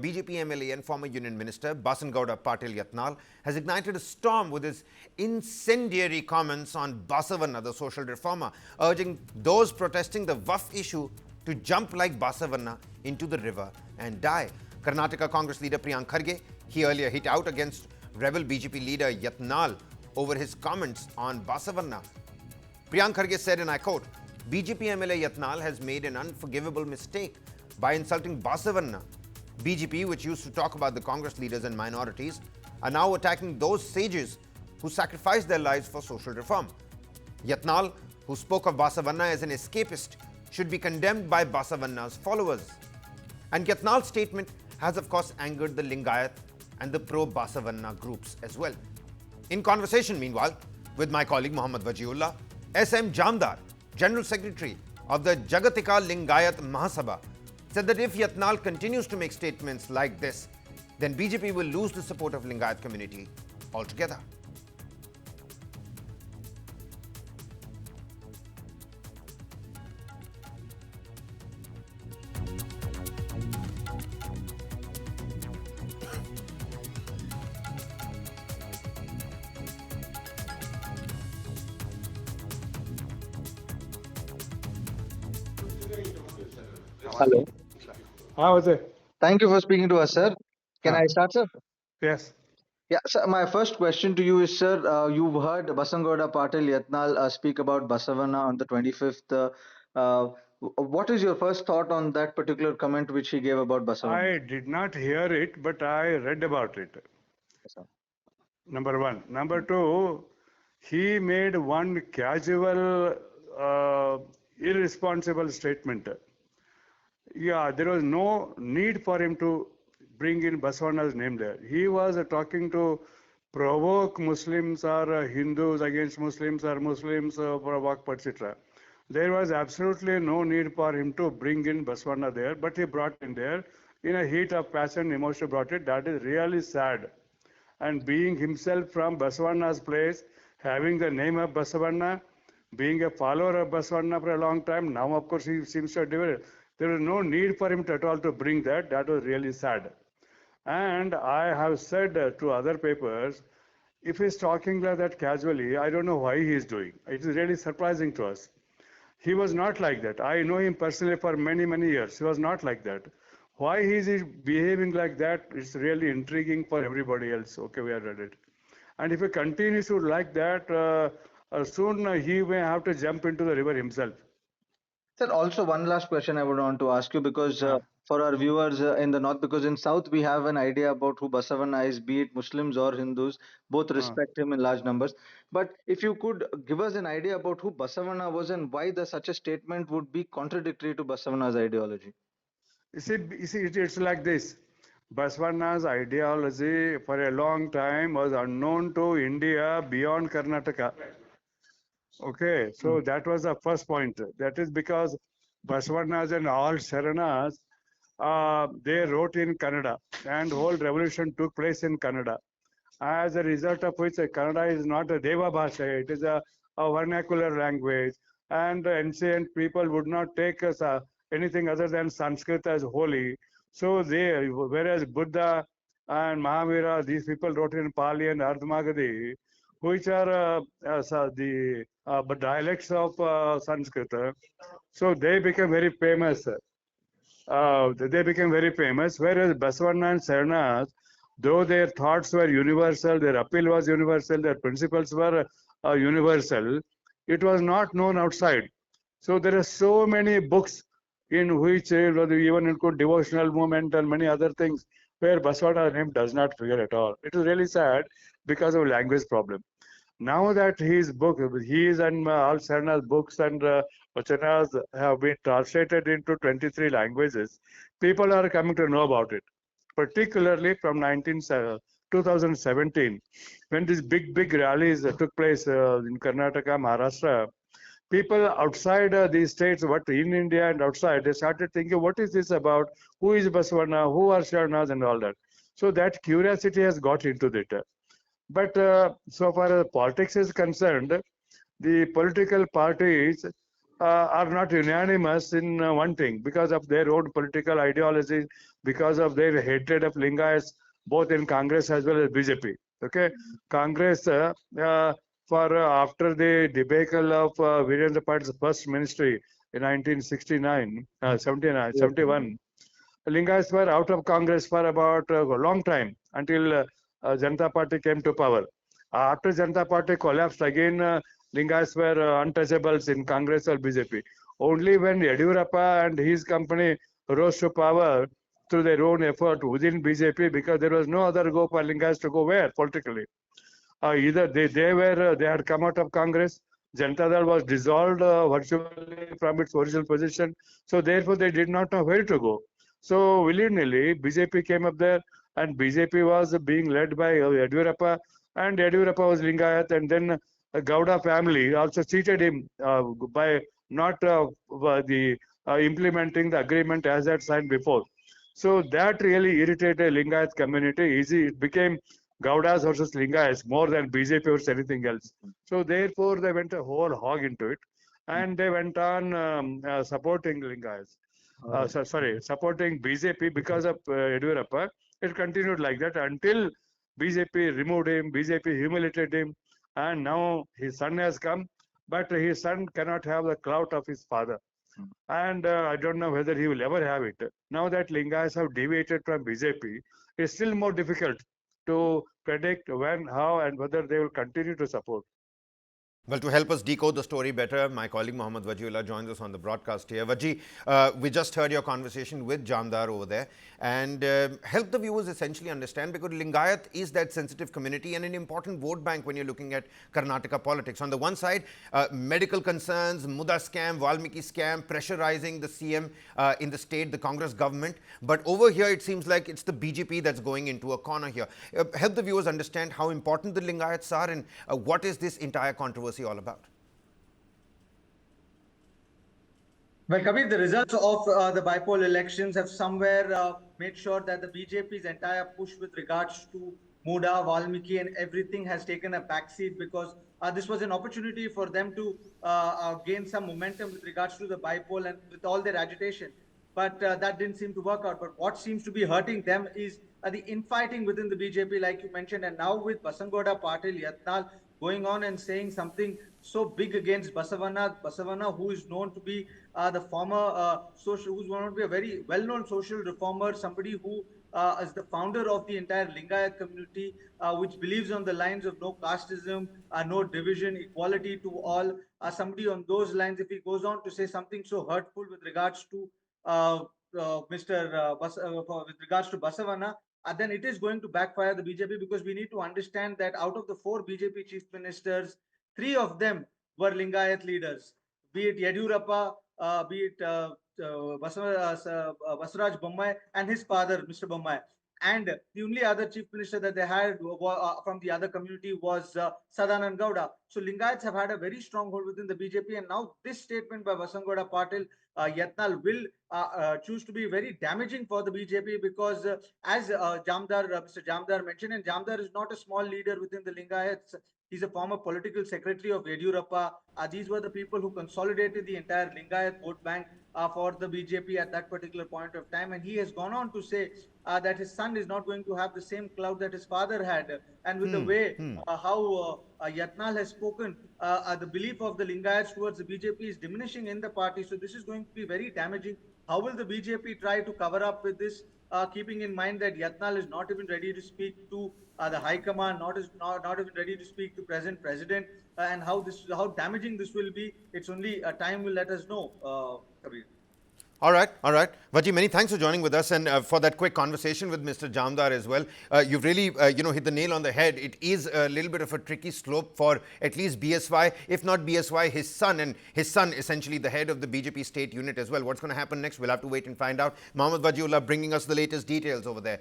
BJP MLA and former Union Minister Basangouda Patil Yatnal has ignited a storm with his incendiary comments on Basavanna, the social reformer, urging those protesting the Waqf issue to jump like Basavanna into the river and die. Karnataka Congress leader Priyank Kharge, he earlier hit out against rebel BJP leader Yatnal over his comments on Basavanna. Priyank Kharge said, and I quote, BJP MLA Yatnal has made an unforgivable mistake by insulting Basavanna. BJP, which used to talk about the Congress leaders and minorities, are now attacking those sages who sacrificed their lives for social reform. Yatnal, who spoke of Basavanna as an escapist, should be condemned by Basavanna's followers. And Yatnal's statement has, of course, angered the Lingayats and the pro-Basavanna groups as well. In conversation, meanwhile, with my colleague Muhammad Wajiullah, SM Jamdar, General Secretary of the Jagatika Lingayat Mahasabha, said that if Yatnal continues to make statements like this, then BJP will lose the support of Lingayat community altogether. Hello. How was it? Thank you for speaking to us, sir. Can I start, sir? Yes. Yeah, sir. My first question to you is, sir, you've heard Basangouda Patil Yatnal speak about Basavanna on the 25th. What is your first thought on that particular comment which he gave about Basavanna? I did not hear it, but I read about it. Yes, sir. Number one. Number two, he made one casual, irresponsible statement. Yeah, there was no need for him to bring in Basavanna's name there. He was talking to provoke Muslims or Hindus against Muslims or Muslims for a Waqf, etc. There was absolutely no need for him to bring in Basavanna there, but he brought in there in a heat of passion, emotion brought it. That is really sad. And being himself from Basavanna's place, having the name of Basavanna, being a follower of Basavanna for a long time, now of course he seems to have developed. There was no need for him at all to bring that. That was really sad. And I have said to other papers, if he's talking like that casually, I don't know why he is doing. It is really surprising to us. He was not like that. I know him personally for many, many years. He was not like that. Why he is behaving like that is really intriguing for everybody else. Okay, we have read it. And if he continues to like that, soon he may have to jump into the river himself. Sir, also one last question I would want to ask you because for our viewers in the north, because in south we have an idea about who Basavanna is, be it Muslims or Hindus, both respect him in large numbers. But if you could give us an idea about who Basavanna was and why such a statement would be contradictory to Basavanna's ideology. You see, it's like this. Basavanna's ideology for a long time was unknown to India beyond Karnataka. Okay, so that was the first point. That is because Basavannas and all Sharanas, they wrote in Kannada, and whole revolution took place in Kannada. As a result of which, Kannada is not a Deva Bhasha, it is a vernacular language, and ancient people would not take anything other than Sanskrit as holy. So whereas Buddha and Mahavira, these people wrote in Pali and Ardhmagadhi, which are the dialects of Sanskrit. So they became very famous. They became very famous, whereas Basavanna and Saranas, though their thoughts were universal, their appeal was universal, their principles were universal, it was not known outside. So there are so many books in which even include devotional movement and many other things where Basavanna's name does not figure at all. It is really sad because of language problem. Now that his book, his and all Sarana's books and vachanas have been translated into 23 languages, people are coming to know about it, particularly from 2017, when these big rallies took place in Karnataka, Maharashtra. People outside these states, what in India and outside, they started thinking, what is this about? Who is Basavanna? Who are Sharanas and all that? So that curiosity has got into it. But so far as politics is concerned, the political parties are not unanimous in one thing because of their own political ideology, because of their hatred of Lingayats, both in Congress as well as BJP. Okay, Congress for after the debacle of Virendra Patil's first ministry in 1969, 79, 71. Lingayats were out of Congress for about a long time until Janata Party came to power. After Janata Party collapsed again, Lingayats were untouchables in Congress or BJP. Only when Yadurappa and his company rose to power through their own effort within BJP, because there was no other go for Lingayats to go where politically. Either they had come out of Congress, Janata Dal was dissolved virtually from its original position, so therefore they did not know where to go. So willy-nilly BJP came up there, and BJP was being led by Yadurappa, and Yadurappa was Lingayat, and then Gowda family also cheated him by not implementing the agreement as had signed before. So that really irritated Lingayat community. It became Gowdas versus Lingayats more than BJP versus anything else. So therefore they went a whole hog into it, and they went on supporting Lingayats. Supporting BJP because of Yadurappa. It continued like that until BJP removed him, BJP humiliated him, and now his son has come, but his son cannot have the clout of his father. And I don't know whether he will ever have it. Now that Lingayats have deviated from BJP, it's still more difficult to predict when, how, and whether they will continue to support. Well, to help us decode the story better, my colleague Mohammad Wajiullah joins us on the broadcast here. Waji, we just heard your conversation with Jamdar over there, and help the viewers essentially understand, because Lingayat is that sensitive community and an important vote bank when you're looking at Karnataka politics. On the one side, medical concerns, Muda scam, Valmiki scam, pressurizing the CM in the state, the Congress government. But over here, it seems like it's the BJP that's going into a corner here. Help the viewers understand how important the Lingayats are, and what is this entire controversy all about? Well, Kabir, the results of the bipolar elections have somewhere made sure that the BJP's entire push with regards to Muda, Valmiki and everything has taken a backseat, because this was an opportunity for them to gain some momentum with regards to the bipole and with all their agitation. But that didn't seem to work out. But what seems to be hurting them is the infighting within the BJP, like you mentioned, and now with Basangouda Patil Yatnal going on and saying something so big against Basavanna, who is known to be the former who's known to be a very well-known social reformer, somebody who is the founder of the entire Lingayat community, which believes on the lines of no casteism, no division, equality to all. Somebody on those lines, if he goes on to say something so hurtful with regards to with regards to Basavanna, then it is going to backfire the BJP, because we need to understand that out of the 4 BJP chief ministers, 3 of them were Lingayat leaders, be it Yadurappa, be it Basuraj Bommai and his father, Mr. Bommai. And the only other chief minister that they had from the other community was Sadanand Gowda. So Lingayats have had a very strong hold within the BJP, and now this statement by Basangouda Patil Yatnal will choose to be very damaging for the BJP, because as Mr. Jamdar mentioned, and Jamdar is not a small leader within the Lingayats. He's a former political secretary of Yadurappa. These were the people who consolidated the entire Lingayat vote bank for the BJP at that particular point of time. And he has gone on to say that his son is not going to have the same clout that his father had. And with the way how Yatnal has spoken, the belief of the Lingayats towards the BJP is diminishing in the party. So this is going to be very damaging. How will the BJP try to cover up with this, keeping in mind that Yatnal is not even ready to speak to the High Command, not even ready to speak to present president, and how damaging this will be? It's only time will let us know, Kabir. All right. Vaji, many thanks for joining with us, and for that quick conversation with Mr. Jamdar as well. You've really, hit the nail on the head. It is a little bit of a tricky slope for at least BSY, if not BSY, his son, and his son essentially the head of the BJP state unit as well. What's going to happen next? We'll have to wait and find out. Mohammad Wajiullah bringing us the latest details over there.